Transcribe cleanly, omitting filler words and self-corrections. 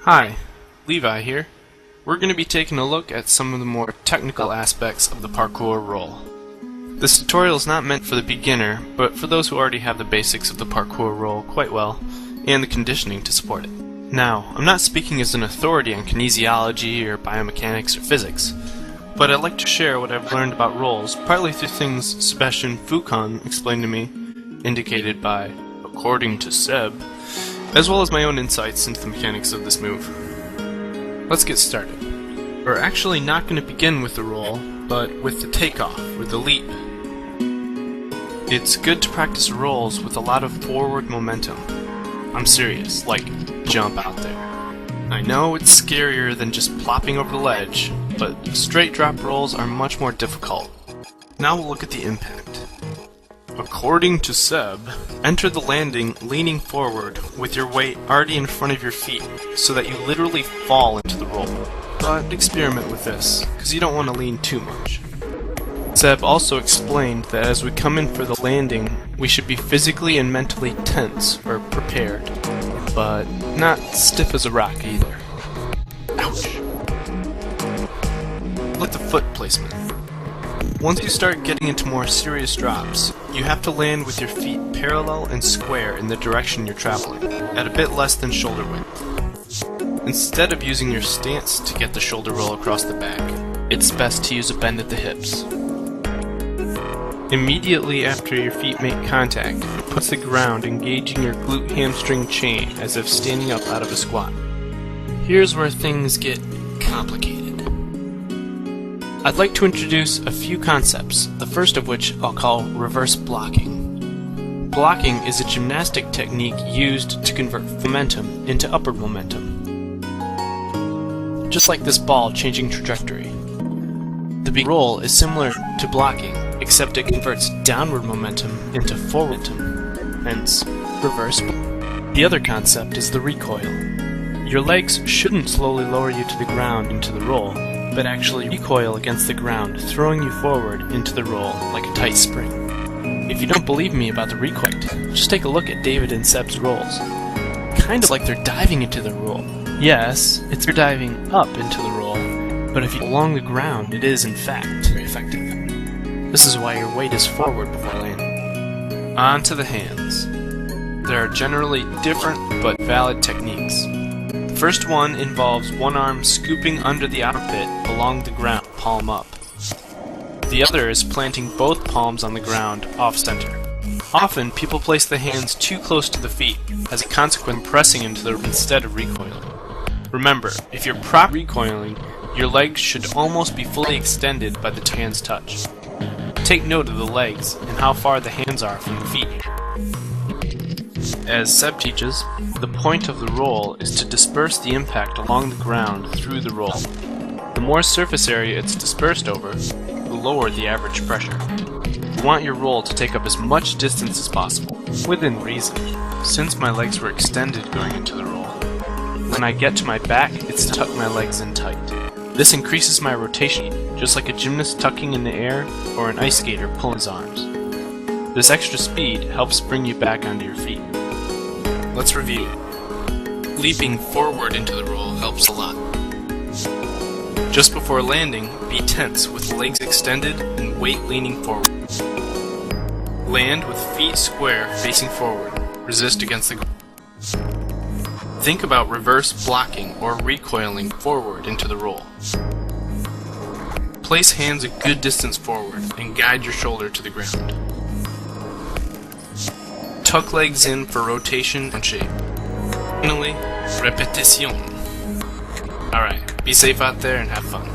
Hi, Levi here. We're going to be taking a look at some of the more technical aspects of the parkour roll. This tutorial is not meant for the beginner, but for those who already have the basics of the parkour roll quite well, and the conditioning to support it. Now, I'm not speaking as an authority on kinesiology or biomechanics or physics, but I'd like to share what I've learned about rolls, partly through things Sebastian Foucan explained to me, indicated by, according to Seb, as well as my own insights into the mechanics of this move. Let's get started. We're actually not going to begin with the roll, but with the takeoff, or the leap. It's good to practice rolls with a lot of forward momentum. I'm serious, like, jump out there. I know it's scarier than just plopping over the ledge, but straight drop rolls are much more difficult. Now we'll look at the impact. According to Seb, enter the landing leaning forward with your weight already in front of your feet so that you literally fall into the roll. But experiment with this, because you don't want to lean too much. Seb also explained that as we come in for the landing, we should be physically and mentally tense or prepared, but not stiff as a rock either. Ouch! Like the foot placement. Once you start getting into more serious drops, you have to land with your feet parallel and square in the direction you're traveling, at a bit less than shoulder width. Instead of using your stance to get the shoulder roll across the back, it's best to use a bend at the hips. Immediately after your feet make contact, put the ground engaging your glute hamstring chain as if standing up out of a squat. Here's where things get complicated. I'd like to introduce a few concepts, the first of which I'll call reverse blocking. Blocking is a gymnastic technique used to convert momentum into upward momentum. Just like this ball changing trajectory. The big roll is similar to blocking, except it converts downward momentum into forward momentum, hence reverse. The other concept is the recoil. Your legs shouldn't slowly lower you to the ground into the roll, but actually recoil against the ground, throwing you forward into the roll like a tight spring. If you don't believe me about the recoil, just take a look at David and Seb's rolls. Kind of like they're diving into the roll. Yes, it's you're diving up into the roll, but if you're along the ground, it is in fact very effective. This is why your weight is forward before landing. On to the hands. There are generally different but valid techniques. The first one involves one arm scooping under the armpit along the ground, palm up. The other is planting both palms on the ground, off-center. Often, people place the hands too close to the feet, as a consequence pressing into the instead of recoiling. Remember, if you're properly recoiling, your legs should almost be fully extended by the hands touch. Take note of the legs and how far the hands are from the feet. As Seb teaches, the point of the roll is to disperse the impact along the ground through the roll. The more surface area it's dispersed over, the lower the average pressure. You want your roll to take up as much distance as possible, within reason. Since my legs were extended going into the roll, when I get to my back, it's to tuck my legs in tight. This increases my rotation, just like a gymnast tucking in the air or an ice skater pulling his arms. This extra speed helps bring you back onto your feet. Let's review. Leaping forward into the roll helps a lot. Just before landing, be tense with legs extended and weight leaning forward. Land with feet square facing forward. Resist against the ground. Think about reverse blocking or recoiling forward into the roll. Place hands a good distance forward and guide your shoulder to the ground. Tuck legs in for rotation and shape. Finally, repetition. Alright, be safe out there and have fun.